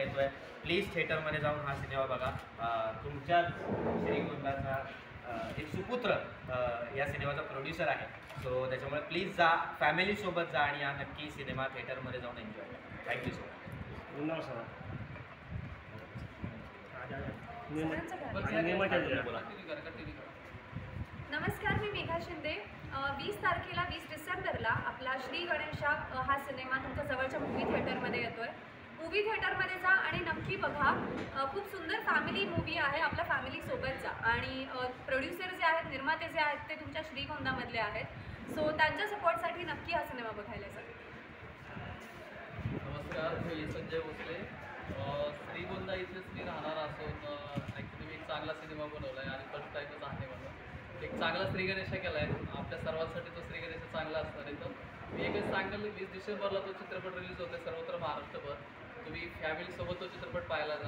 येतो आहे. प्लीज थिएटरमध्ये जाऊन हा सिनेमा बघा. तुमच्याच श्रीगोंदाचा एक सुपुत्र या सिनेमाचा प्रोड्युसर आहे. सो त्याच्यामुळे प्लीज जा, फॅमिलीसोबत जा आणि हा नक्की सिनेमा थिएटरमध्ये जाऊन एन्जॉय करा. Thank you so much. नमस्कार, मी मेघा शिंदे. 20 तारखेला 20 डिसेंबरला आपला श्री गणेशा हा सिनेमा तुमच्या जवळच्या मूव्ही थिएटरमध्ये येतो आहे. मूव्ही थिएटरमध्ये जा आणि नक्की बघा. खूप सुंदर फॅमिली मूव्ही आहे. आपल्या फॅमिलीसोबत जा. आणि प्रोड्युसर जे आहेत, निर्माते जे आहेत ते तुमच्या श्रीगोंदामधले आहेत. सो त्यांच्या सपोर्टसाठी नक्की हा सिनेमा बघायला जा. नमस्कार, मी संजय भोसले. श्रीगोंदा इथेच मी राहणार असून ॲक्च्युली मी एक चांगला सिनेमा बनवला आहे आणि फर्स्ट टाईमच आहे मला. एक चांगला श्री गणेशा केला आहे. आपल्या सर्वांसाठी तो श्री गणेशा चांगला असणार आहे. तर मी एकच सांगेल, 20 डिसेंबरला तो चित्रपट रिलीज होतो सर्वत्र महाराष्ट्रभर. तुम्ही फॅमिलीसोबत तो चित्रपट पाहायला जा.